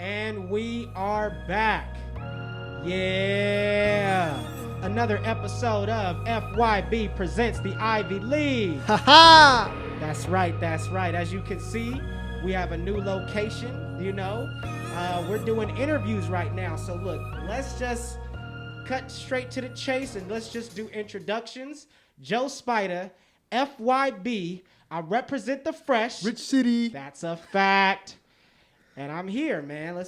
And we are back. Yeah. Another episode of FYB presents the Ivy League. Ha That's right. As you can see, we have a new location, We're doing interviews right now. So look, let's just cut straight to the chase and let's just do introductions. Joe Spider, FYB. I represent the fresh. Rich City. That's a fact. And I'm here, man.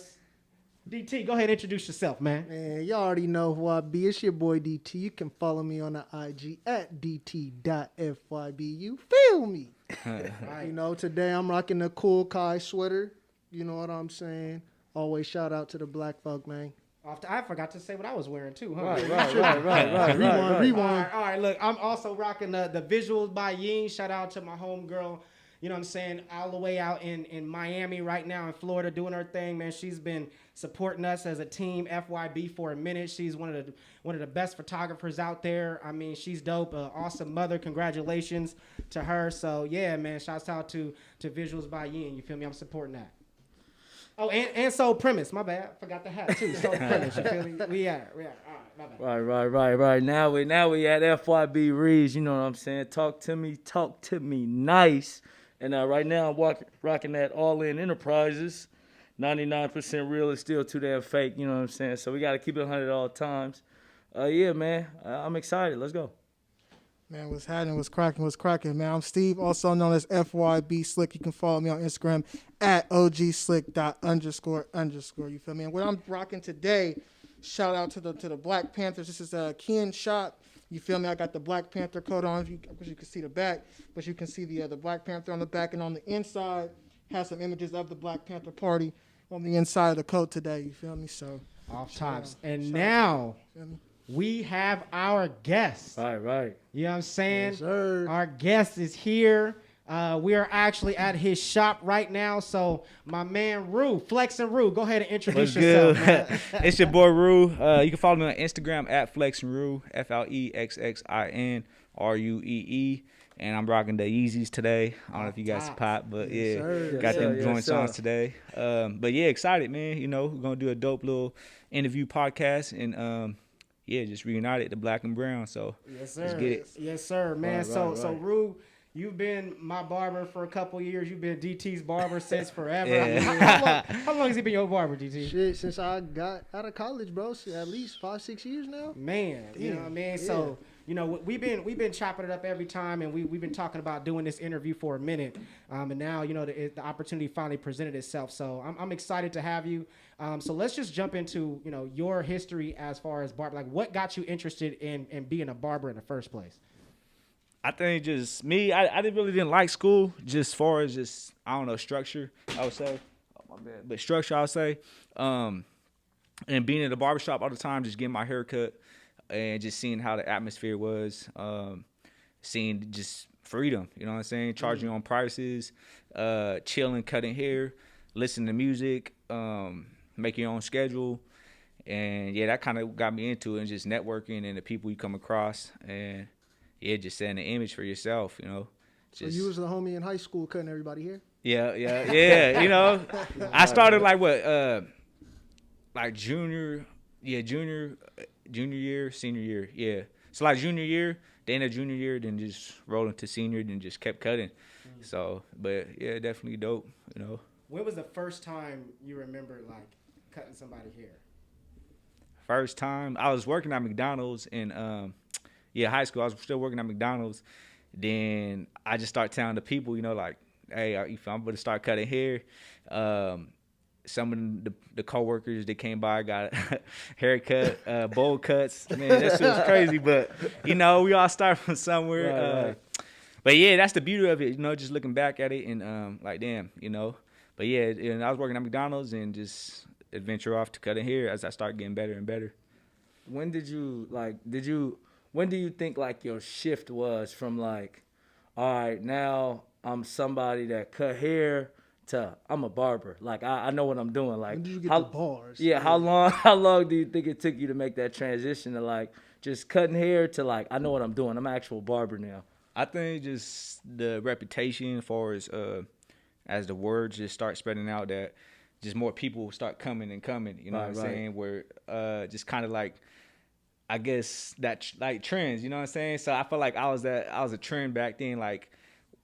DT, go ahead and introduce yourself, man. Man, y'all already know who I be. It's your boy DT. You can follow me on the IG at dt.fyb. You feel me? Right. Today I'm rocking the cool Kai sweater. You know what I'm saying? Always shout out to the black folk, man. I forgot to say what I was wearing, too, huh? Right. Rewind. All right, look, I'm also rocking the Visuals by Ying. Shout out to my homegirl, you know what I'm saying, all the way out in Miami right now in Florida doing her thing, man. She's been supporting us as a team, FYB, for a minute. She's one of the best photographers out there. I mean, she's dope, awesome mother. Congratulations to her. So, yeah, man, shouts out to Visuals by Ying. You feel me? I'm supporting that. Oh, and Soul Premise. My bad. Forgot the hat, too. Soul Premise. You feel me? We are. All right, my bad. Right. Now we at FYB Reads. You know what I'm saying? Talk to me nice. And right now I'm rocking that All In Enterprises. 99% real is still too damn fake. You know what I'm saying? So we got to keep it 100 at all times. Yeah, man. I'm excited. Let's go. Man, what's happening? What's cracking, man? I'm Steve, also known as FYB Slick. You can follow me on Instagram at ogslick.__. You feel me? And what I'm rocking today, shout out to the Black Panthers. This is Ken Shop. You feel me? I got the Black Panther coat on. You can see the back, but you can see the Black Panther on the back, and on the inside has some images of the Black Panther party on the inside of the coat today. You feel me? So off tops. And now we have our guest. Right. You know what I'm saying? Yes, sir. Our guest is here. We are actually at his shop right now. So my man Rue, Flex and Rue, go ahead and introduce yourself. Man. It's your boy Rue. You can follow me on Instagram at Flex and Rue, FLEXXINRUEE. And I'm rocking the Yeezys today. I don't know if you guys pop, but Yes, sir. got them joint sir. songs today. But yeah, excited, man. We're gonna do a dope little interview podcast and just reunited the black and brown. So Yes, sir. let's get it. Yes, sir, man. Right. So Rue, you've been my barber for a couple years. You've been DT's barber since forever. Yeah. How long has he been your barber, DT? Shit, since I got out of college, bro. At least 5-6 years now. Man, you know what I mean? Yeah. So, we've been chopping it up every time, and we've been talking about doing this interview for a minute. And now, the opportunity finally presented itself. So I'm excited to have you. So let's just jump into, your history as far as barber. Like, what got you interested in being a barber in the first place? I think just me, I didn't like school, just as far as just, I don't know, structure, I would say. Oh, my bad. But structure, I would say. And being in the barbershop all the time, just getting my hair cut and just seeing how the atmosphere was, seeing just freedom, you know what I'm saying? Charging on prices, chilling, cutting hair, listening to music, make your own schedule. And, yeah, that kind of got me into it, and just networking and the people you come across. And, yeah, just setting an image for yourself, So you was the homie in high school cutting everybody here? Yeah. I started like junior year, senior year. Yeah. So like junior year, then a junior year, then just rolling to senior, then just kept cutting. So, but yeah, definitely dope, When was the first time you remember, like, cutting somebody hair? First time, I was working at McDonald's in high school. I was still working at McDonald's. Then I just started telling the people, like, hey, I'm going to start cutting hair. Some of the coworkers that came by got a haircut, bowl cuts. Man, that shit was crazy. But, we all start from somewhere. Right. But, yeah, that's the beauty of it, just looking back at it and, like, damn, But, yeah, and I was working at McDonald's and just adventure off to cutting hair as I start getting better and better. When do you think like your shift was from like, all right, now I'm somebody that cut hair to I'm a barber. Like I know what I'm doing. Like When did you get the bars? Yeah, how long do you think it took you to make that transition to like just cutting hair to like I know what I'm doing. I'm an actual barber now. I think just the reputation as far as the words just start spreading out that just more people start coming and coming. You know what I'm saying? Where just kind of like, I guess that like trends. You know what I'm saying? So I feel like I was a trend back then, like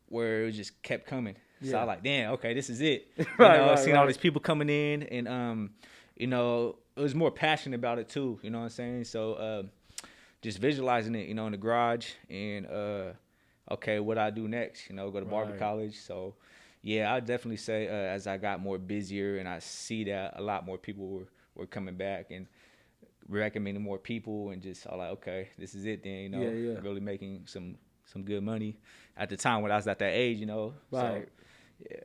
where it just kept coming. So I was like, damn, okay, this is it. Seeing all these people coming in, and you know, it was more passionate about it too. You know what I'm saying? So just visualizing it, you know, in the garage, and okay, what I do next? You know, go to barber college. So yeah, I definitely say as I got more busier, and I see that a lot more people were coming back and recommending more people, and just all like, okay, this is it then. You know, really making some good money at the time when I was at that age. You know, so yeah.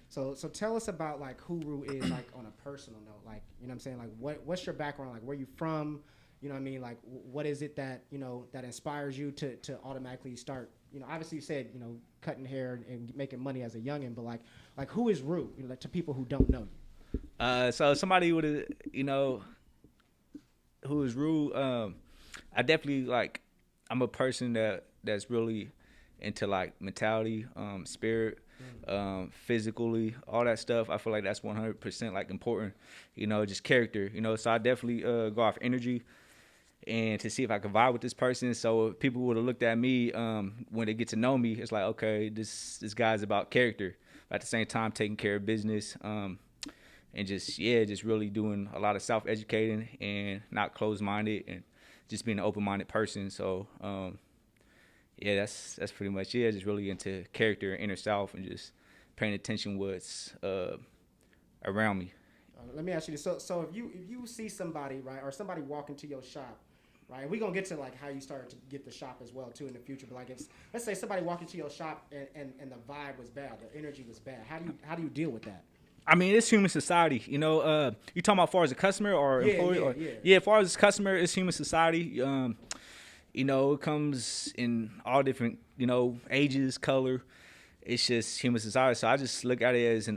So tell us about like who Rue is, like on a personal note, like, you know what I'm saying, like what's your background, like where you from, you know what I mean, like what is it that, you know, that inspires you to automatically start, you know, obviously you said, you know, cutting hair and making money as a youngin', but like who is Rue, you know, like, to people who don't know you? So somebody would have, you know, who is Rue, I definitely like, I'm a person that's really into like mentality, spirit, physically, all that stuff. I feel like that's 100% like important, you know, just character, you know. So I definitely go off energy and to see if I can vibe with this person. So if people would have looked at me when they get to know me, it's like, okay, this guy's about character, but at the same time taking care of business, and just really doing a lot of self-educating and not closed-minded, and just being an open-minded person. So yeah, that's pretty much it. Just really into character and inner self, and just paying attention what's around me. Let me ask you this. So if you see somebody, right, or somebody walk into your shop, right, and we're gonna get to like how you started to get the shop as well too in the future. But like, let's say somebody walked into your shop and the vibe was bad, the energy was bad. How do you deal with that? I mean, it's human society, you know. You talking about as far as a customer or employee? Yeah, as far as a customer, it's human society. You know, it comes in all different, you know, ages, color. It's just human society. So I just look at it as you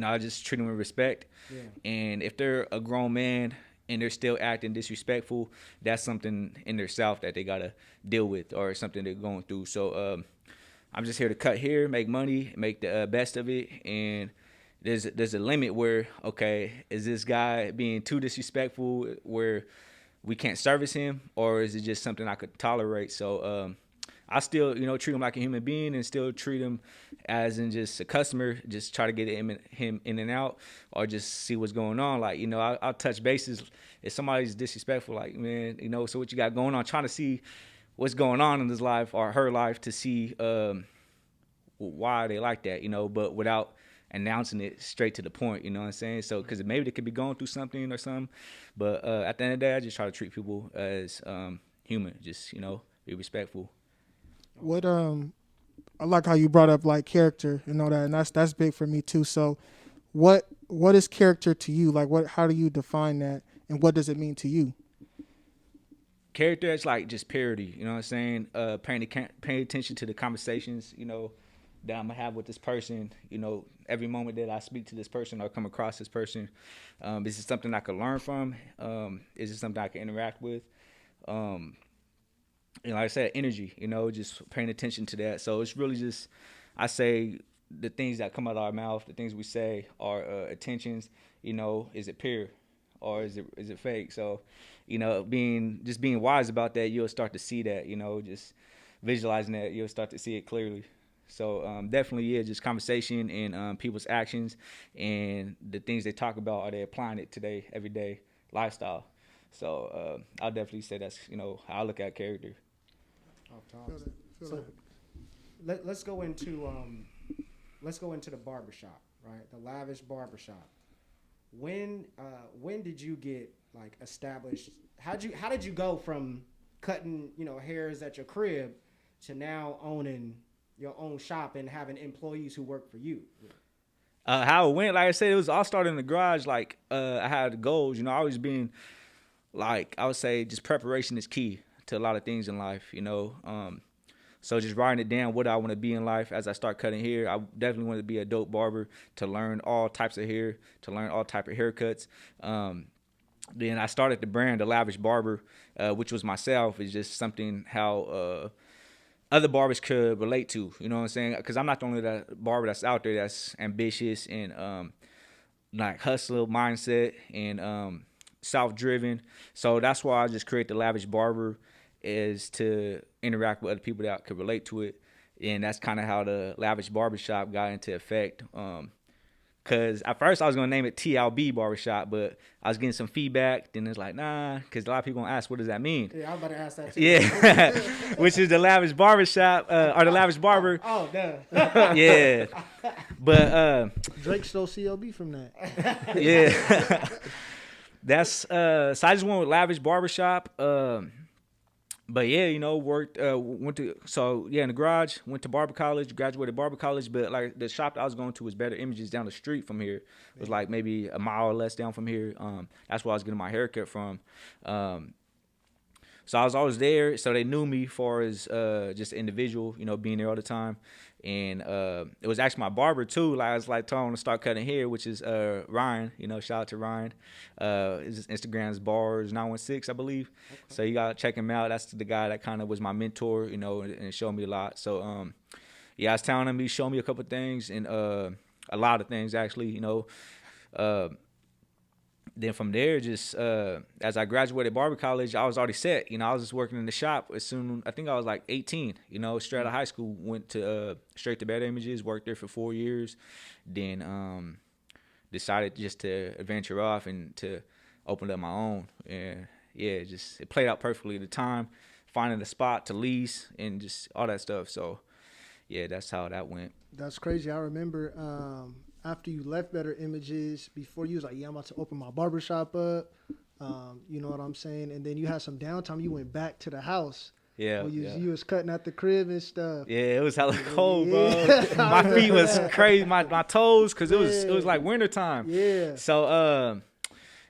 know, I just treat them with respect. Yeah. And if they're a grown man and they're still acting disrespectful, that's something in their self that they gotta deal with, or something they're going through. So I'm just here to cut hair, make money, make the best of it. And there's a limit where, okay, is this guy being too disrespectful where we can't service him, or is it just something I could tolerate? So I still, you know, treat him like a human being, and still treat him as in just a customer, just try to get him in and out, or just see what's going on. Like, you know, I'll touch bases if somebody's disrespectful, like, man, you know, so what you got going on, trying to see what's going on in his life or her life, to see why they like that, you know, but without announcing it straight to the point, you know what I'm saying? So, because maybe they could be going through something or something, but at the end of the day, I just try to treat people as human, just, you know, be respectful. What I like how you brought up like character and all that, and that's big for me too. So, what is character to you? Like, how do you define that, and what does it mean to you? Character is like just purity, you know what I'm saying? Paying attention to the conversations, you know, that I'm gonna have with this person, you know, every moment that I speak to this person or come across this person. Is it something I can learn from? Is it something I can interact with? You know, like I said, energy, you know, just paying attention to that. So it's really just, I say the things that come out of our mouth, the things we say, our attentions, you know, is it pure or is it fake? So, you know, being wise about that, you'll start to see that, you know, just visualizing that, you'll start to see it clearly. So definitely, yeah, just conversation and people's actions and the things they talk about, are they applying it to their everyday lifestyle? So I'll definitely say that's, you know, how I look at character. So let's go into the barbershop, right? The Lavish Barbershop. When did you get like established? How did you go from cutting, you know, hairs at your crib to now owning your own shop and having employees who work for you? How it went, like I said, it was all started in the garage. Like I had goals, you know, always being like, I would say just preparation is key to a lot of things in life, you know. So just writing it down, what I want to be in life as I start cutting hair. I definitely want to be a dope barber, to learn all types of hair, to learn all type of haircuts. Then I started the brand, the Lavish Barber, which was myself. It's just something how other barbers could relate to, you know what I'm saying? Because I'm not the only barber that's out there that's ambitious and like hustle mindset and self-driven. So that's why I just created the Lavish Barber, is to interact with other people that could relate to it. And that's kind of how the Lavish Barbershop got into effect. Because at first I was going to name it TLB Barbershop, but I was getting some feedback. Then it's like, nah, because a lot of people going to ask, what does that mean? Yeah, I was about to ask that too. Yeah, which is the Lavish Barbershop, or the Lavish Barber. Oh, duh. Yeah. But, Drake stole CLB from that. yeah. That's, so I just went with Lavish Barbershop. But yeah, you know, went to, so yeah, in the garage, went to Barber College, graduated Barber College, but like the shop that I was going to was Better Images down the street from here. It was like maybe a mile or less down from here. That's where I was getting my haircut from. So I was always there, so they knew me far as just an individual, you know, being there all the time. And it was actually my barber too. Like I was like telling him to start cutting hair, which is Ryan. You know, shout out to Ryan. His Instagram's bars916, I believe. Okay. So you gotta check him out. That's the guy that kind of was my mentor, you know, and showed me a lot. So yeah, I was telling him, he showed me a couple of things, and a lot of things actually, you know. Then from there, just as I graduated Barber College, I was already set. You know, I was just working in the shop as soon, I think I was like 18, you know, straight out of high school, went to straight to Better Images, worked there for 4 years. Then decided just to venture off and to open up my own. And yeah, it played out perfectly at the time, finding a spot to lease and just all that stuff. So yeah, that's how that went. That's crazy. I remember after you left Better Images, before you was like, yeah, I'm about to open my barbershop up. You know what I'm saying? And then you had some downtime. You went back to the house. Yeah, you was cutting out the crib and stuff. Yeah, it was hella cold, bro. My feet was crazy, my toes, because it was like winter time. Yeah. So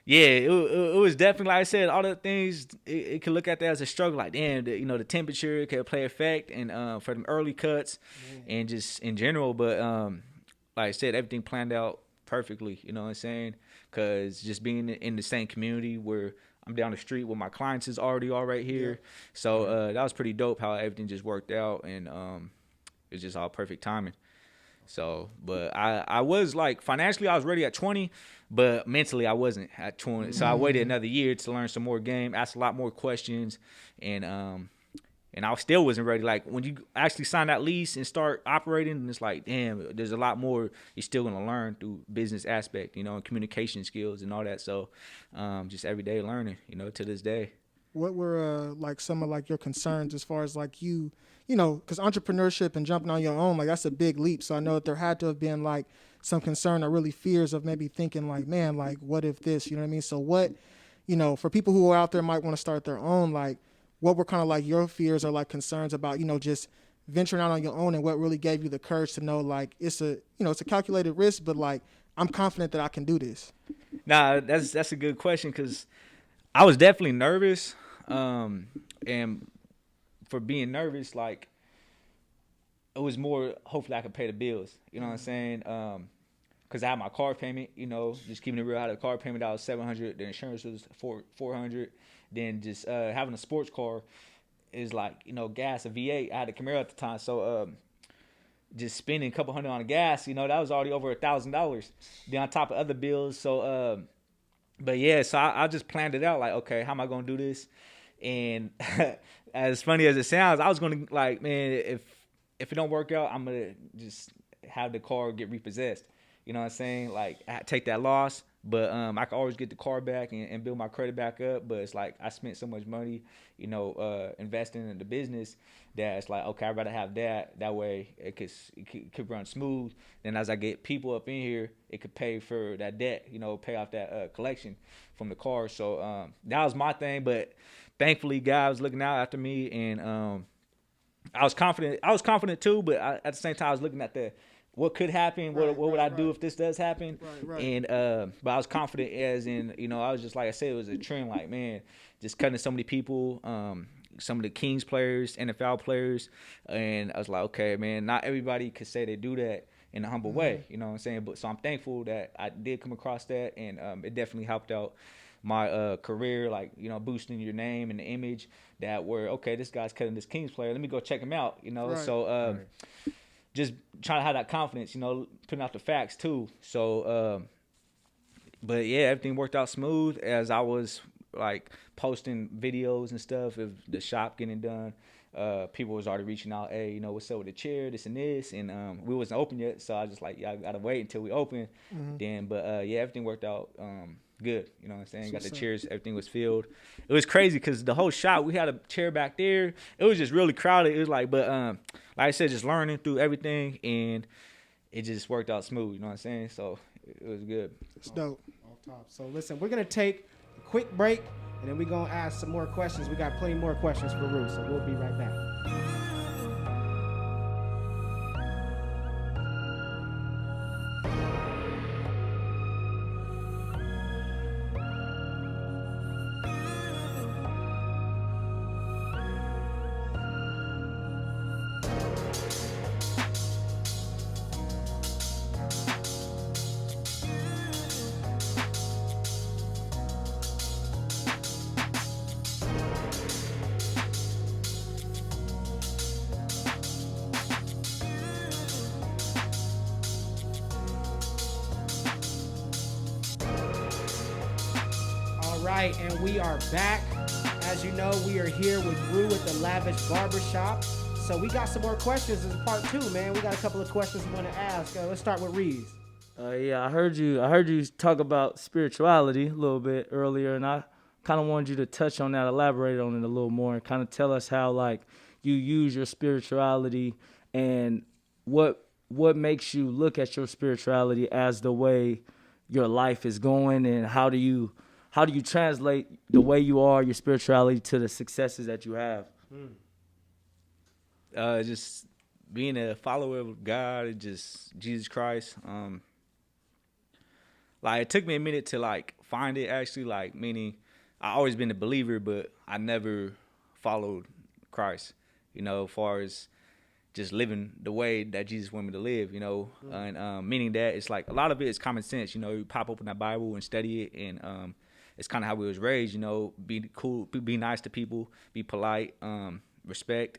yeah, it was definitely, like I said, all the things it could look at that as a struggle. Like, damn, you know, the temperature could play effect, and for them early cuts, and just in general. But like I said, everything planned out perfectly. You know what I'm saying? Because just being in the same community where I'm down the street where my clients is already all right here. Yeah. So that was pretty dope how everything just worked out, and it's just all perfect timing. So, but I was like, financially I was ready at 20, but mentally I wasn't at 20. So I waited another year to learn some more game, ask a lot more questions, and I still wasn't ready. Like when you actually sign that lease and start operating, it's like, damn, there's a lot more you're still gonna learn through business aspect, you know, and communication skills and all that. So just everyday learning, you know, to this day. What were like some of like your concerns as far as like you know, because entrepreneurship and jumping on your own, like that's a big leap. So I know that there had to have been like some concern or really fears of maybe thinking like, man, like what if this, you know what I mean? So what, you know, for people who are out there might want to start their own, like what were kind of like your fears or like concerns about, you know, just venturing out on your own, and what really gave you the courage to know like it's a calculated risk, but like I'm confident that I can do this? Nah, that's a good question, because I was definitely nervous, and for being nervous, like it was more hopefully I could pay the bills. You know what I'm saying? Because I had my car payment. You know, just keeping it real, I had a car payment that was $700. The insurance was $400. Then just having a sports car is like, you know, gas, a V8. I had a Camaro at the time, so just spending a couple $100 on the gas, you know, that was already over $1,000. Then on top of other bills, so but yeah, so I just planned it out like, okay, how am I gonna do this? And as funny as it sounds, I was gonna like, man, if it don't work out, I'm gonna just have the car get repossessed. You know what I'm saying? Like, take that loss, but I can always get the car back and build my credit back up. But it's like I spent so much money, you know, investing in the business that it's like, okay, I'd rather have that. That way it could run smooth. Then as I get people up in here, it could pay for that debt, you know, pay off that collection from the car. So that was my thing. But thankfully, God was looking out after me, and I was confident. I was confident too, but at the same time, I was looking at what could happen, what would I do if this does happen? Right. And but I was confident, as in, you know, I was just, like I said, it was a trend, like, man, just cutting so many people, some of the Kings players, NFL players, and I was like, okay, man, not everybody could say they do that in a humble way, you know what I'm saying? But so I'm thankful that I did come across that, and it definitely helped out my career, like, you know, boosting your name and the image that were, okay, this guy's cutting this Kings player, let me go check him out, you know? Right. So just trying to have that confidence, you know, putting out the facts too. So but yeah, everything worked out smooth as I was like posting videos and stuff of the shop getting done. People was already reaching out, hey, you know, what's up with the chair, this and this, and we wasn't open yet, so I was just like, yeah, I gotta wait until we open. Then, but yeah, everything worked out good. You know what I'm saying? Got the chairs, everything was filled. It was crazy because the whole shop, we had a chair back there. It was just really crowded. It was like, but like I said, just learning through everything, and it just worked out smooth. You know what I'm saying? So it was good. It's dope. Off top. So listen, we're gonna take a quick break, and then we're gonna ask some more questions. We got plenty more questions for Ruth, so we'll be right back. All right, and we are back. As you know, we are here with Rue at the Lavish Barbershop. So we got some more questions as part 2, man. We got a couple of questions we want to ask. Let's start with Reeves. Yeah, I heard you talk about spirituality a little bit earlier, and I kind of wanted you to touch on that, elaborate on it a little more, and kind of tell us how like you use your spirituality and what makes you look at your spirituality as the way your life is going, and how do you translate the way you are, your spirituality, to the successes that you have? Just being a follower of God and just Jesus Christ. Like it took me a minute to like find it actually, like meaning I always been a believer, but I never followed Christ, you know, as far as just living the way that Jesus wanted me to live, you know, and meaning that it's like a lot of it is common sense, you know, you pop open that Bible and study it, and it's kind of how we was raised, you know, be cool, be nice to people, be polite, respect.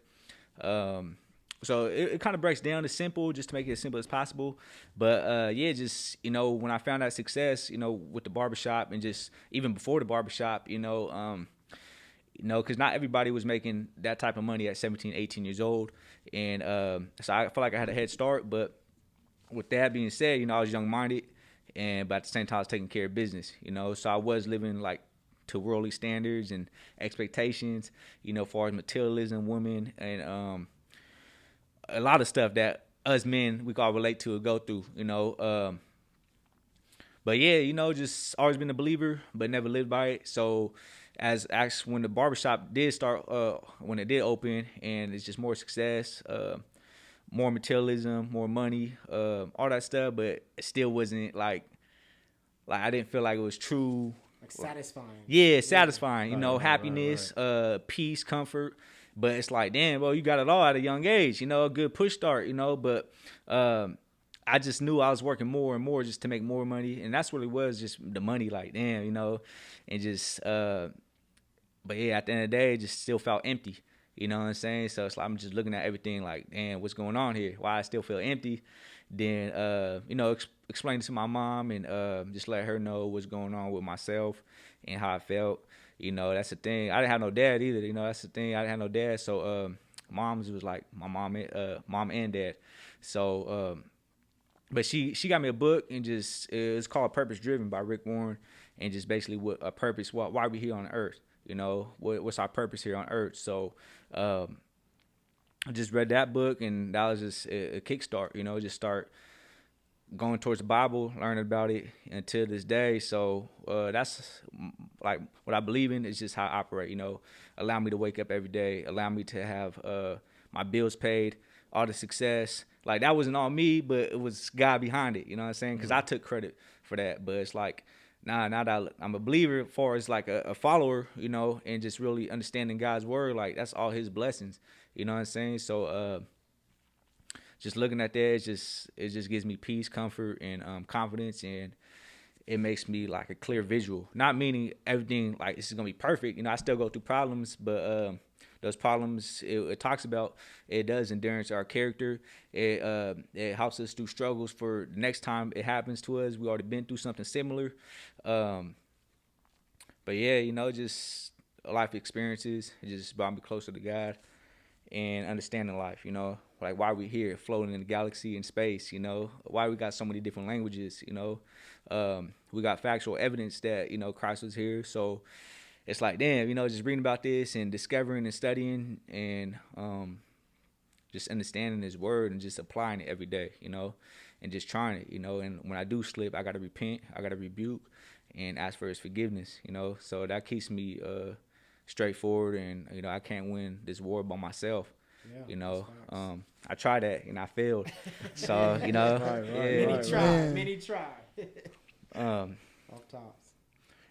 So it kind of breaks down to simple, just to make it as simple as possible. But yeah, just, you know, when I found that success, you know, with the barbershop, and just even before the barbershop, you know, because not everybody was making that type of money at 17, 18 years old. And so I feel like I had a head start. But with that being said, you know, I was young-minded, but at the same time, I was taking care of business, you know. So I was living like to worldly standards and expectations, you know, as far as materialism, women, and a lot of stuff that us men, we can all relate to or go through, you know. But yeah, you know, just always been a believer, but never lived by it. So as actually when the barbershop did start, when it did open, and it's just more success, more materialism, more money, all that stuff, but it still wasn't like I didn't feel like it was true. Like satisfying. Yeah, satisfying, you know, happiness, peace, comfort. But it's like, damn, bro, you got it all at a young age, you know, a good push start, you know. But I just knew I was working more and more just to make more money. And that's what it was, just the money, like, damn, you know. And just, but yeah, at the end of the day, it just still felt empty, you know what I'm saying? So it's like I'm just looking at everything like, damn, what's going on here? Why I still feel empty? Then, you know, explain it to my mom, and just let her know what's going on with myself and how I felt. You know, that's the thing. I didn't have no dad either. You know, that's the thing. I didn't have no dad. So, mom's was like my mom and dad. So, but she got me a book, and just it's called Purpose Driven by Rick Warren, and just basically what a purpose, why we here on earth. You know, what's our purpose here on earth. So, I just read that book, and that was just a kickstart. You know, just start going towards the Bible, learning about it until this day. So that's like what I believe in. Is just how I operate, you know. Allow me to wake up every day, allow me to have my bills paid, all the success. Like that wasn't all me, but it was God behind it, you know what I'm saying? Because I took credit for that. But it's like, now that I'm a believer, as far as like a follower, you know, and just really understanding God's word, like that's all his blessings, you know what I'm saying? So just looking at that, it just gives me peace, comfort, and confidence, and it makes me like a clear visual. Not meaning everything like this is gonna be perfect. You know, I still go through problems, but those problems it talks about, it does endurance our character. It helps us through struggles for the next time it happens to us. We already been through something similar. But yeah, just life experiences. It just brought me closer to God and understanding life, like why we here floating in the galaxy and space, why we got so many different languages, we got factual evidence that, Christ was here. So it's like, damn, just reading about this and discovering and studying and just understanding his word and just applying it every day, and just trying it, and when I do slip, I got to repent, I got to rebuke and ask for his forgiveness, so that keeps me straightforward, and I can't win this war by myself. I tried that and I failed. So many tried. Off tops.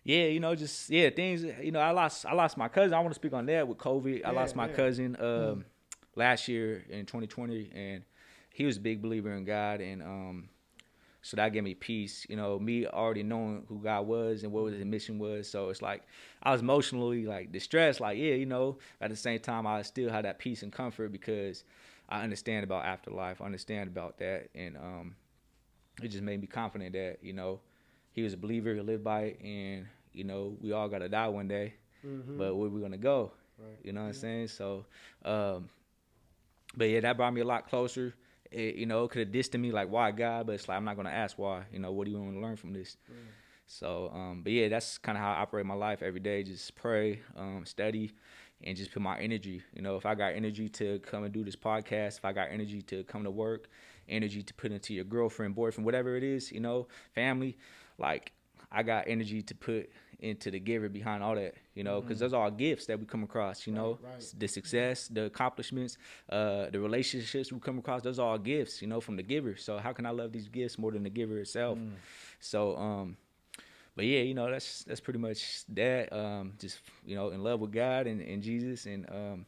Yeah, things. I lost my cousin. I want to speak on that with COVID. I lost my cousin last year in 2020, and he was a big believer in God, and so that gave me peace, me already knowing who God was and what his mission was. So it's like I was emotionally like distressed, like, at the same time I still had that peace and comfort because I understand about afterlife. I understand about that. And it just made me confident that, he was a believer, he lived by it, and, we all got to die one day, but where we going to go? Right. You know what I'm saying? So, but yeah, that brought me a lot closer. It could have distanced me, like, why God? But it's like, I'm not going to ask why. What do you want to learn from this? Right. So, but yeah, that's kind of how I operate my life every day. Just pray, study, and just put my energy. If I got energy to come and do this podcast, if I got energy to come to work, energy to put into your girlfriend, boyfriend, whatever it is, family, like, I got energy to put into the giver behind all that, because those are all gifts that we come across, right. The success, the accomplishments, the relationships we come across, those are all gifts, from the giver. So how can I love these gifts more than the giver itself? So, but yeah, that's pretty much that. Just, in love with God and Jesus, and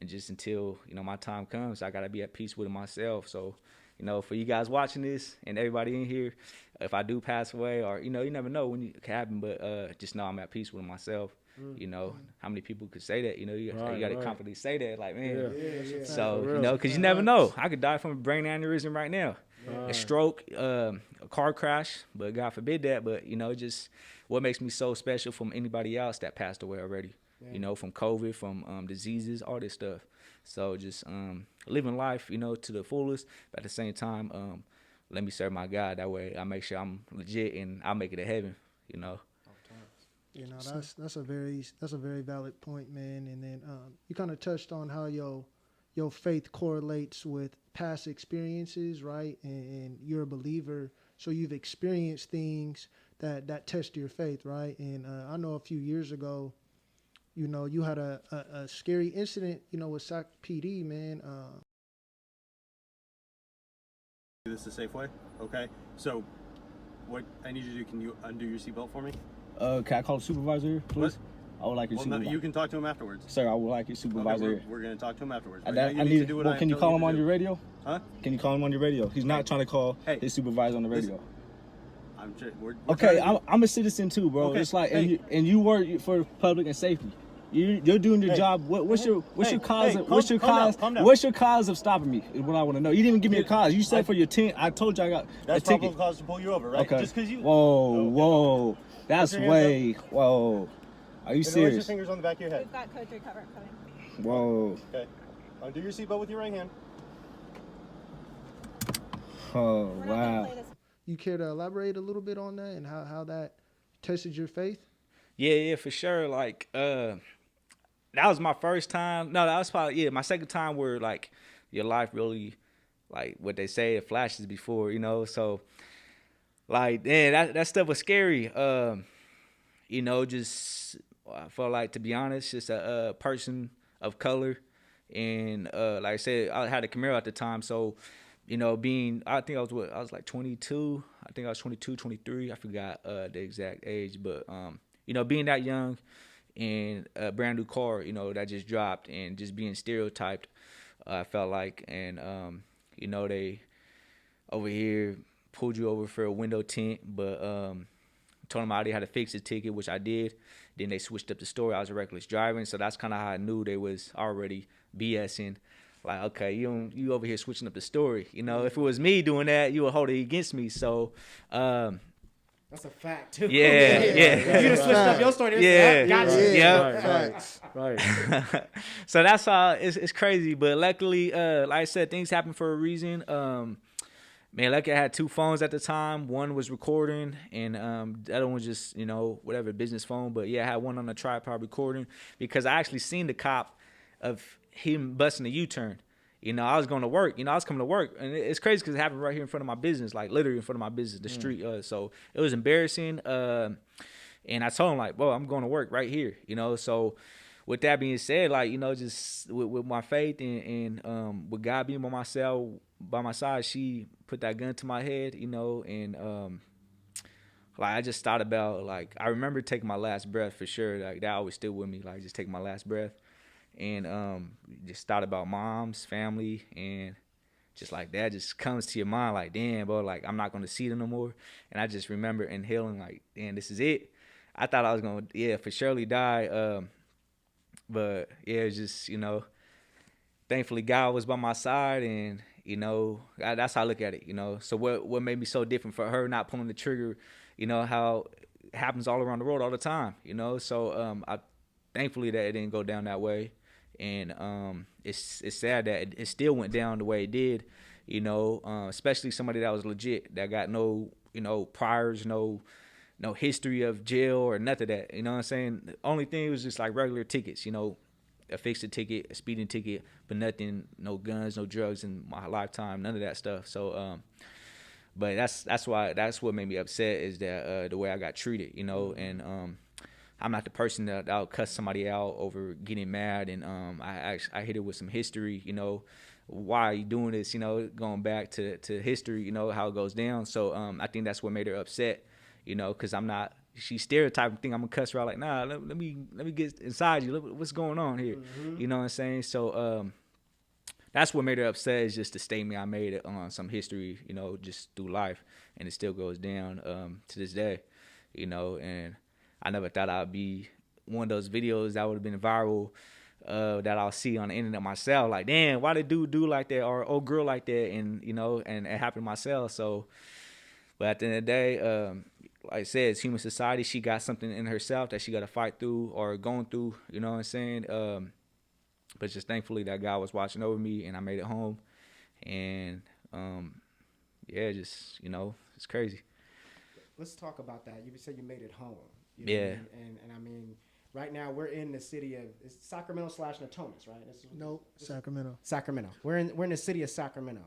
just until, my time comes, I got to be at peace with myself. So, for you guys watching this and everybody in here, if I do pass away, or, you never know when it can happen, but just know I'm at peace with myself. How many people could say that? You got to confidently say that, like, man. Yeah. So, because you never know. I could die from a brain aneurysm right now, a stroke, a car crash, but God forbid that. But, just what makes me so special from anybody else that passed away already, from COVID, from diseases, all this stuff. So just living life, to the fullest, but at the same time, let me serve my God. That way I make sure I'm legit and I'll make it to heaven, That's a very valid point, man. And then you kind of touched on how your faith correlates with past experiences, right? And you're a believer, so you've experienced things that test your faith, right? And I know a few years ago, you had a scary incident, with Sac PD, man. This the safe way? Okay. So, what I need you to do, can you undo your seatbelt for me? Can I call the supervisor here, please? What? I would like your supervisor. No, you can talk to him afterwards. Sir, I would like your supervisor okay, here. We're going to talk to him afterwards. Can you call him on your radio? Huh? Can you call him on your radio? He's not trying to call his supervisor on the radio. We're okay, I'm a citizen too, bro. Okay. It's like, and you work for public and safety. You're doing your job. What's your cause of stopping me? Is what I want to know. You didn't even give me a cause. You said for your tent. I told you I got that's a ticket. probable cause to pull you over, right? Okay. Just because you. Whoa. That's way. Whoa. Are you serious? Raise your fingers on the back of your head. We've got code 3 cover coming. Whoa. Okay. Undo your seatbelt with your right hand. Oh wow. You care to elaborate a little bit on that and how that tested your faith? Yeah, for sure. Like, that was my first time. No, that was probably, my second time where, like, your life really, like, what they say, it flashes before, So, like, man, that stuff was scary. Just, I felt like, to be honest, just a person of color. And, like I said, I had a Camaro at the time. So, I think I was like 22. I think I was 22, 23. I forgot the exact age. But, being that young and a brand new car, that just dropped and just being stereotyped, I felt like. And, they over here pulled you over for a window tint. But told them I already had to fix the ticket, which I did. Then they switched up the story. I was a reckless driving, so that's kind of how I knew they was already BSing. Like, okay, you over here switching up the story. You know, if it was me doing that, you would hold it against me. So, that's a fact too. yeah. If you just switched up your story, gotcha. Right. So that's how it's crazy. But luckily, like I said, things happen for a reason. Man, lucky I had 2 phones at the time. One was recording, and the other one was just, you know, whatever, business phone. But yeah, I had one on the tripod recording because I actually seen the cop of him busting a U-turn. You know, I was going to work. You know, I was coming to work, and it's crazy because it happened right here in front of my business, like literally in front of my business, the street. So it was embarrassing. And I told him, like, "Whoa, I'm going to work right here." You know, so with that being said, like, you know, just with my faith and with God being by my side, she put that gun to my head, you know, and like I just thought about, like, I remember taking my last breath for sure. Like, that always still with me, like, just taking my last breath. And just thought about mom's family, and just like that just comes to your mind, like, damn, bro, like, I'm not gonna see them no more. And I just remember inhaling, like, damn, this is it. I thought I was gonna, for surely die. But yeah, it's just, you know, thankfully God was by my side, and, you know, that's how I look at it, you know. So what made me so different for her not pulling the trigger, you know, how it happens all around the world all the time, you know. So I thankfully that it didn't go down that way. And it's sad that it still went down the way it did, you know, especially somebody that was legit, that got no, you know, priors, no history of jail or nothing of that, you know what I'm saying? The only thing was just like regular tickets, you know, a fixed ticket, a speeding ticket, but nothing, no guns, no drugs in my lifetime, none of that stuff. So, but that's what made me upset is that the way I got treated, you know, and I'm not the person that'll cuss somebody out over getting mad, and I hit it with some history, you know, why are you doing this, you know, going back to history, you know, how it goes down. So I think that's what made her upset, you know, because she's stereotyping, think I'm gonna cuss her out, like, nah, let me get inside you, look what's going on here, you know what I'm saying? So that's what made her upset, is just the statement I made on some history, you know, just through life, and it still goes down to this day, you know. And I never thought I'd be one of those videos that would have been viral that I'll see on the internet myself. Like, damn, why did dude do like that, or old girl like that? And, you know, and it happened to myself. So, but at the end of the day, like I said, it's human society. She got something in herself that she got to fight through or going through, you know what I'm saying? But just thankfully that God was watching over me, and I made it home. And, yeah, just, you know, it's crazy. Let's talk about that. You said you made it home. You know Yeah. what I mean? And I mean, right now we're in the city of Sacramento / Natomas, right? Nope, Sacramento. Sacramento. We're in the city of Sacramento,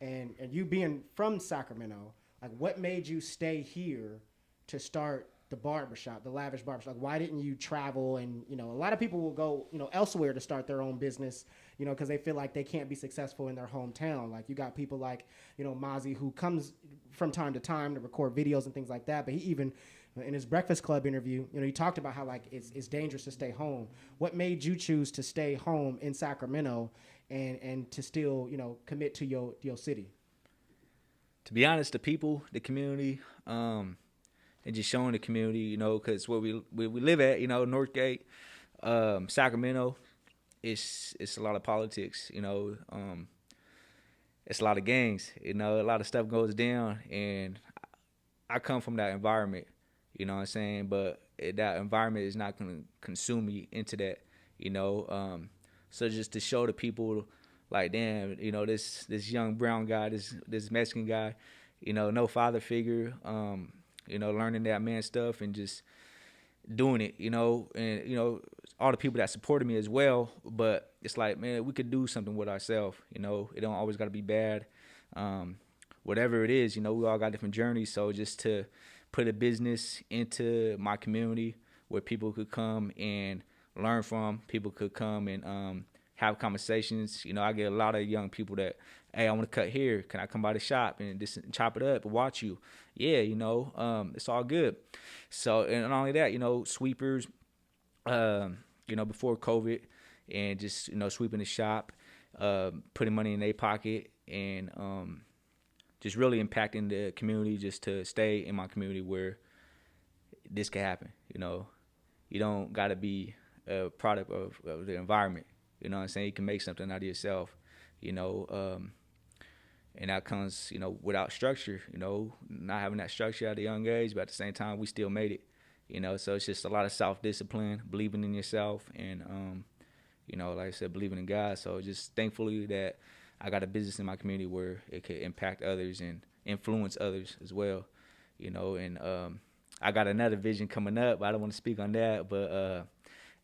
and you being from Sacramento, like, what made you stay here to start the barbershop, the Lavish Barbershop? Like, why didn't you travel? And, you know, a lot of people will go, you know, elsewhere to start their own business, you know, because they feel like they can't be successful in their hometown. Like, you got people like, you know, Mozzie, who comes from time to time to record videos and things like that. But he even, in his Breakfast Club interview, you know, he talked about how, like, it's dangerous to stay home. What made you choose to stay home in Sacramento and to still, you know, commit to your city? To be honest, the people, the community, and just showing the community, you know, because where we live at, you know, Northgate, Sacramento, it's a lot of politics, you know, it's a lot of gangs, you know, a lot of stuff goes down, and I come from that environment, you know what I'm saying, but that environment is not going to consume me into that, you know, so just to show the people, like, damn, you know, this young brown guy, this Mexican guy, you know, no father figure, you know, learning that man stuff and just doing it, you know, and, you know, all the people that supported me as well. But it's like, man, we could do something with ourselves, you know. It don't always got to be bad. Whatever it is, you know, we all got different journeys. So just to put a business into my community where people could come and learn from, people could come and have conversations. You know, I get a lot of young people that, hey, I want to cut here. Can I come by the shop and just chop it up and watch you? Yeah, you know, it's all good. So, and not only that, you know, sweepers, you know, before COVID, and just, you know, sweeping the shop, putting money in their pocket, and just really impacting the community, just to stay in my community where this can happen. You know, you don't got to be a product of the environment. You know what I'm saying? You can make something out of yourself. You know, and that comes, you know, without structure. You know, not having that structure at a young age, but at the same time, we still made it. You know, so it's just a lot of self-discipline, believing in yourself, and you know, like I said, believing in God. So just thankfully that I got a business in my community where it could impact others and influence others as well. You know, and I got another vision coming up, but I don't want to speak on that. But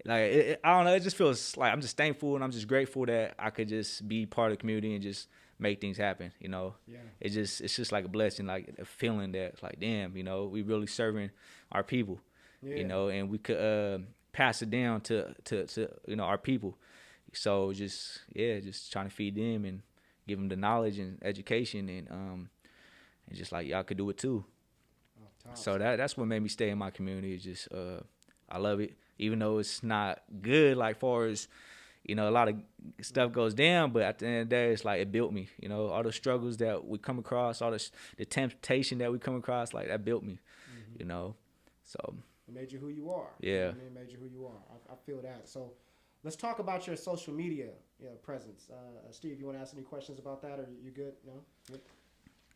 I don't know, it just feels like I'm just thankful and I'm just grateful that I could just be part of the community and just make things happen. You know, Yeah. it's just like a blessing, like a feeling that it's like, damn, you know, we really serving our people. Yeah. You know, and we could pass it down to you know, our people. So just trying to feed them and give them the knowledge and education, and just like y'all could do it too. So that's what made me stay in my community. Is just I love it, even though it's not good. Like far as, you know, a lot of stuff goes down, but at the end of the day, it's like it built me. You know, all the struggles that we come across, all the temptation that we come across, like that built me. You know, so. It made you who you are. Yeah. You know what I mean? It made you who you are. I feel that. So let's talk about your social media presence. Steve, you want to ask any questions about that, or you good? No? Good?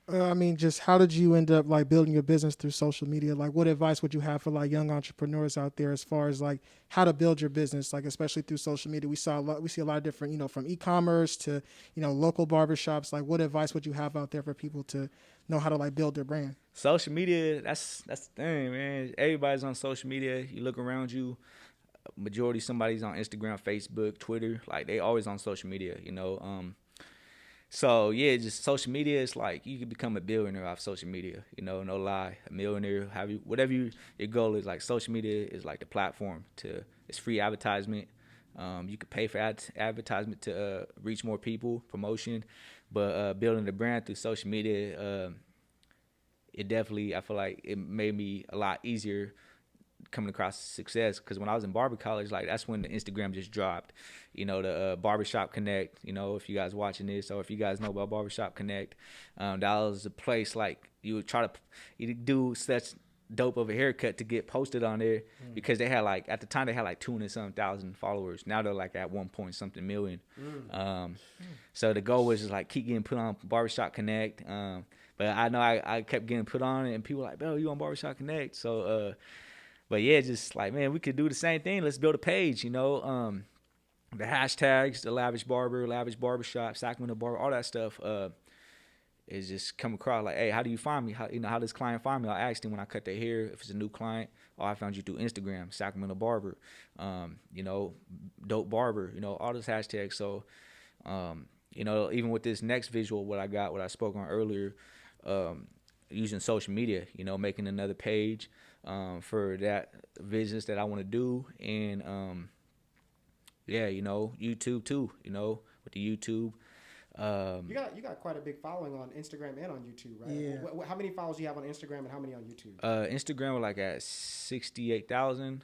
I mean, just how did you end up like building your business through social media? Like, what advice would you have for like young entrepreneurs out there as far as like how to build your business, like especially through social media? We see a lot of different, you know, from e-commerce to, you know, local barbershops. Like, what advice would you have out there for people to know how to like build their brand? Social media, that's the thing, man. Everybody's on social media. You look around you, majority somebody's on Instagram, Facebook, Twitter. Like they always on social media, you know. So yeah, just social media is like you can become a billionaire off social media. You know, no lie, a millionaire. Whatever your goal is. Like social media is like the platform to. It's free advertisement. You could pay for advertisement to reach more people, promotion, but building the brand through social media. It definitely, I feel like it made me a lot easier coming across success, because when I was in barber college, like that's when the Instagram just dropped. You know, the Barbershop Connect, you know, if you guys watching this or if you guys know about Barbershop Connect, that was a place like you would try to you do such dope of a haircut to get posted on there, because they had like, at the time they had like 200-something thousand followers. Now they're like at 1-point-something million. So the goal was just like keep getting put on Barbershop Connect. But I know I kept getting put on it, and people were like, "Bro, you on Barbershop Connect?" So, but yeah, just like, man, we could do the same thing. Let's build a page, you know. The hashtags, the Lavish Barber, Lavish Barbershop, Sacramento Barber, all that stuff is just come across like, hey, how do you find me? How does client find me? I asked him when I cut their hair if it's a new client. Oh, I found you through Instagram, Sacramento Barber, you know, Dope Barber, you know, all those hashtags. So, you know, even with this next visual, what I spoke on earlier, using social media, you know, making another page for that business that I want to do, and yeah, you know, YouTube too, you know, with the YouTube. You got quite a big following on Instagram and on YouTube, right? Yeah. How many followers do you have on Instagram and how many on YouTube? Instagram we're like at 68,000.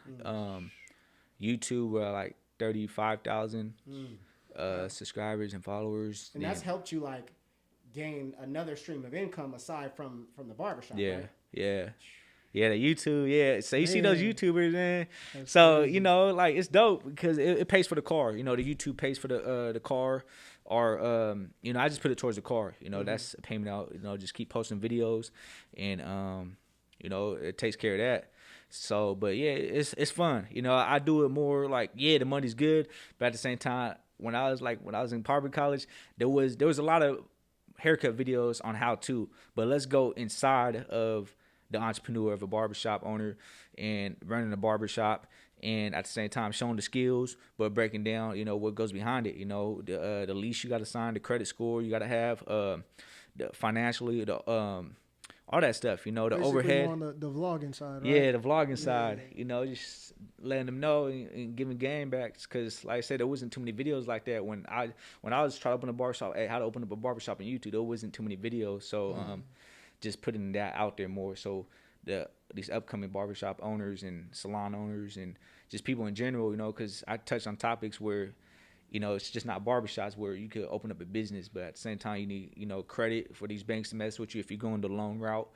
YouTube we're like 35,000 subscribers and followers. And that's helped you like gain another stream of income aside from the barbershop, Yeah, right? yeah, the YouTube, yeah. So you see those YouTubers, man. So crazy. You know, like it's dope because it pays for the car. You know, the YouTube pays for the car, or you know, I just put it towards the car. You know, that's a payment out. You know, just keep posting videos, and you know, it takes care of that. So, but yeah, it's fun. You know, I do it more like, yeah, the money's good, but at the same time, when I was in barber college, there was a lot of haircut videos on how to, but let's go inside of the entrepreneur of a barbershop owner and running a barbershop, and at the same time showing the skills, but breaking down, you know, what goes behind it. You know, the lease you got to sign, the credit score you got to have, the financially, all that stuff, you know, the Basically overhead. on the vlogging side, right? Yeah, the vlogging side, you know, just letting them know and giving game back. Because, like I said, there wasn't too many videos like that when I was trying to open a barbershop. Hey, how to open up a barbershop on YouTube, there wasn't too many videos. So, just putting that out there more. So, these upcoming barbershop owners and salon owners and just people in general, you know, because I touch on topics where you know, it's just not barbershops where you could open up a business, but at the same time, you need, you know, credit for these banks to mess with you if you're going the loan route.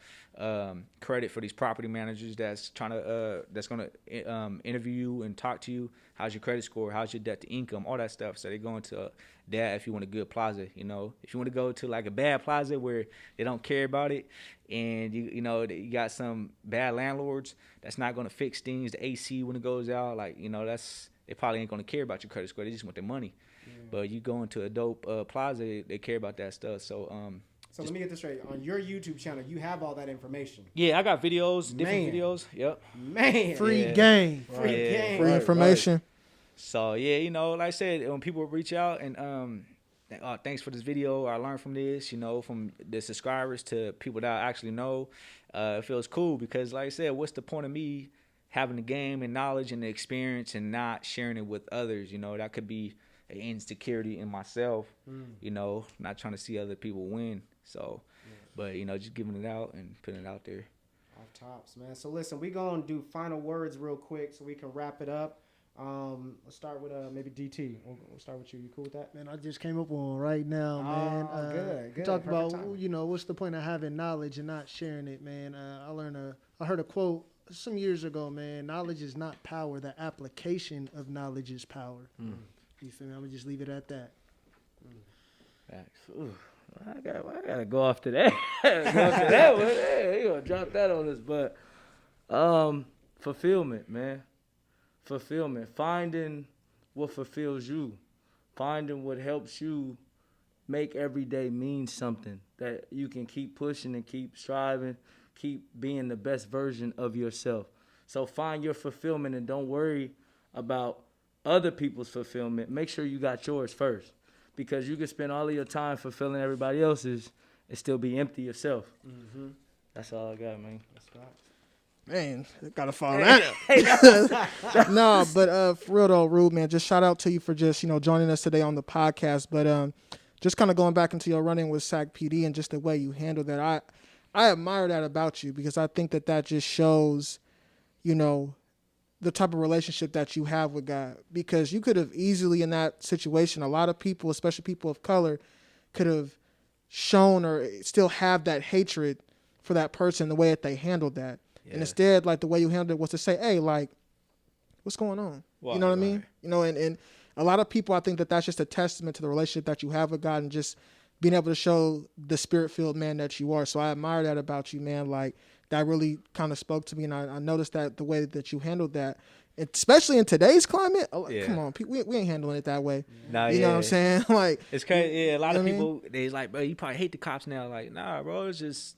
Credit for these property managers that's trying to, that's going to interview you and talk to you. How's your credit score? How's your debt to income? All that stuff. So they're going to that if you want a good plaza, you know. If you want to go to like a bad plaza where they don't care about it, and you know, you got some bad landlords that's not going to fix things, the AC when it goes out, like, you know, they probably ain't going to care about your credit score. They just want their money. Yeah. But you go into a dope plaza, they care about that stuff. So so let me get this straight. On your YouTube channel, you have all that information. Yeah, I got videos, different videos. Yep. Man. Free game. Free game. Free information. Right. So, yeah, you know, like I said, when people reach out and thanks for this video, I learned from this, you know, from the subscribers to people that I actually know, it feels cool because, like I said, what's the point of me having the game and knowledge and the experience and not sharing it with others? You know, that could be an insecurity in myself, you know, not trying to see other people win. So, but, you know, just giving it out and putting it out there. Off tops, man. So, listen, we're going to do final words real quick so we can wrap it up. Let's start with maybe DT. We'll start with you. You cool with that? Man, I just came up with one right now, man. Good. You talked about, you know, what's the point of having knowledge and not sharing it, man. I heard a quote some years ago, man. Knowledge is not power. The application of knowledge is power. You feel me? I'm gonna just leave it at that. Ooh, I gotta go off to that. Go off to that one. Hey, you gonna drop that on us, but fulfillment, man. Fulfillment. Finding what fulfills you. Finding what helps you make every day mean something that you can keep pushing and keep striving, keep being the best version of yourself. So find your fulfillment and don't worry about other people's fulfillment. Make sure you got yours first, because you can spend all of your time fulfilling everybody else's and still be empty yourself. That's all I got, man. That's right. Man, gotta follow that. No, but for real though, Rube, man, just shout out to you for just, you know, joining us today on the podcast. But just kind of going back into your running with Sac PD and just the way you handle that, I admire that about you, because I think that just shows, you know, the type of relationship that you have with God. Because you could have easily in that situation, a lot of people, especially people of color, could have shown or still have that hatred for that person, the way that they handled that. Yeah. And instead, like, the way you handled it was to say, hey, like, what's going on? You know what I mean? You know, and a lot of people, I think that's just a testament to the relationship that you have with God and just being able to show the spirit-filled man that you are. So I admire that about you, man. Like, that really kind of spoke to me, and I noticed that the way that you handled that, especially in today's climate. Come on, we ain't handling it that way. Nah, you know what I'm saying? Like, it's crazy. Yeah, a lot of people, they like, bro, you probably hate the cops now. Like, nah, bro, it's just,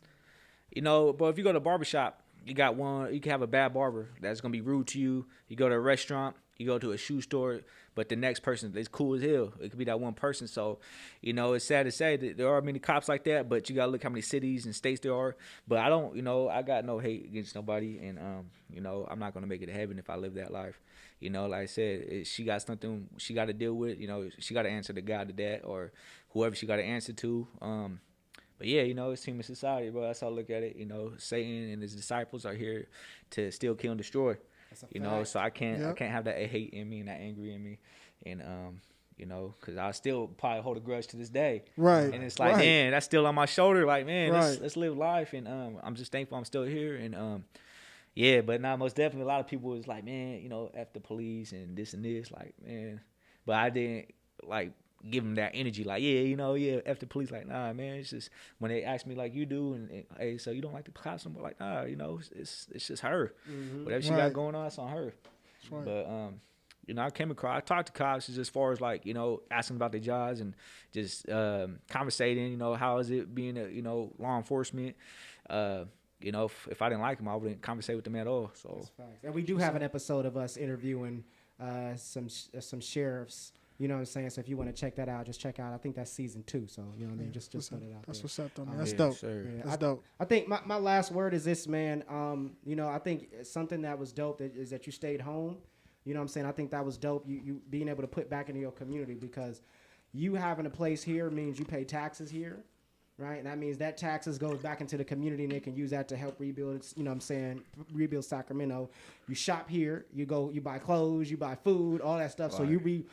you know, bro, if you go to a barbershop, you got one, you can have a bad barber that's going to be rude to you. You go to a restaurant, you go to a shoe store, but the next person is cool as hell. It could be that one person. So, you know, it's sad to say that there are many cops like that, but you got to look how many cities and states there are. But I don't, you know, I got no hate against nobody. And, you know, I'm not going to make it to heaven if I live that life. You know, like I said, she got something she got to deal with. You know, she got to answer to God to that or whoever she got to answer to. But yeah, you know, it's human society, bro. That's how I look at it. You know, Satan and his disciples are here to steal, kill, and destroy. You know, so I can't have that hate in me and that angry in me, and you know, because I still probably hold a grudge to this day. Right. And it's like, man, that's still on my shoulder. Like, man, let's live life, and I'm just thankful I'm still here, and yeah, but now most definitely a lot of people was like, man, you know, F the police and this, like, man, but I didn't like give them that energy, like, yeah, you know, yeah, F the police, like, nah, man, it's just when they ask me like you do, and hey, so you don't like the cops, I'm like, nah, you know, it's just her, whatever she got going on, it's on her. But you know, I talked to cops just as far as like, you know, asking about their jobs and just conversating, you know, how is it being a, you know, law enforcement. You know, if I didn't like them, I wouldn't conversate with them at all. So that's facts. And we do have an episode of us interviewing some sheriffs. You know what I'm saying? So if you want to check that out, just check out. I think that's season 2. So, you know what I mean? Just put it out there. That's what's up, though, man. That's dope. Yeah, that's dope. I think my last word is this, man. You know, I think something that was dope is that you stayed home. You know what I'm saying? I think that was dope. You being able to put back into your community, because you having a place here means you pay taxes here. Right, and that means that taxes goes back into the community, and they can use that to help rebuild. You know what I'm saying? Rebuild Sacramento. You shop here. You buy clothes. You buy food. All that stuff. Right. So you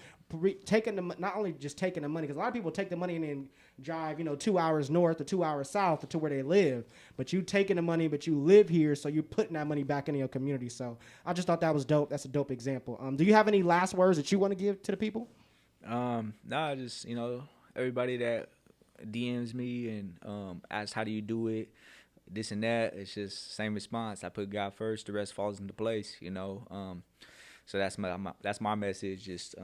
taking not only just taking the money, because a lot of people take the money and then drive 2 hours north or 2 hours south to where they live, but you taking the money, but you live here, so you're putting that money back into your community. So I just thought that was dope. That's a dope example. Do you have any last words that you want to give to the people? Nah, just everybody that DMs me and asks how do you do it, this and that, it's just same response. I put God first, the rest falls into place. So that's my message. Just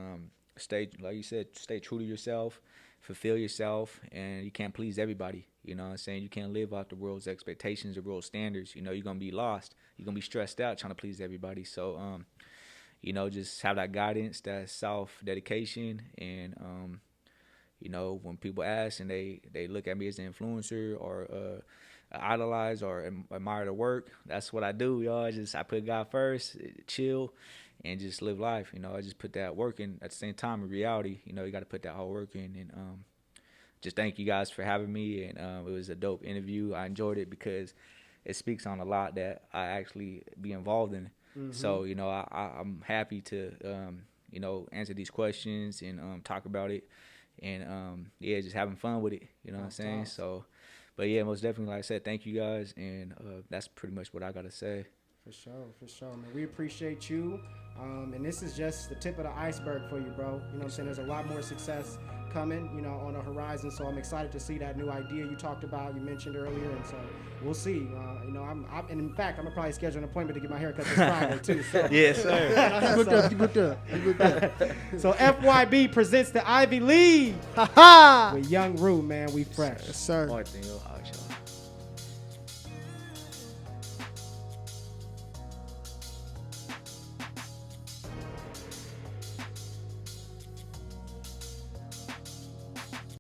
stay, like you said, stay true to yourself, fulfill yourself, and you can't please everybody. You know what I'm saying? You can't live out the world's expectations or world standards. You're gonna be lost. You're gonna be stressed out trying to please everybody. So just have that guidance, that self-dedication, and when people ask and they look at me as an influencer or idolize or admire the work, that's what I do, y'all. I put God first, chill, and just live life. I just put that work in at the same time. In reality, you got to put that hard work in. And just thank you guys for having me. And it was a dope interview. I enjoyed it because it speaks on a lot that I actually be involved in. Mm-hmm. So I'm happy to answer these questions and talk about it. And just having fun with it. You know what I'm saying? Awesome. So. But yeah, most definitely, like I said, thank you guys, and that's pretty much what I gotta say. For sure, man. We appreciate you, and this is just the tip of the iceberg for you, bro. You know what I'm saying? There's a lot more success coming, on the horizon. So I'm excited to see that new idea you talked about, you mentioned earlier, and so we'll see. And in fact, I'm gonna probably schedule an appointment to get my hair cut this Friday too. So. Yes, sir. You booked up. So FYB presents the Ivy League with Young Rue, man. We fresh. Yes, sir. All right, then, yo.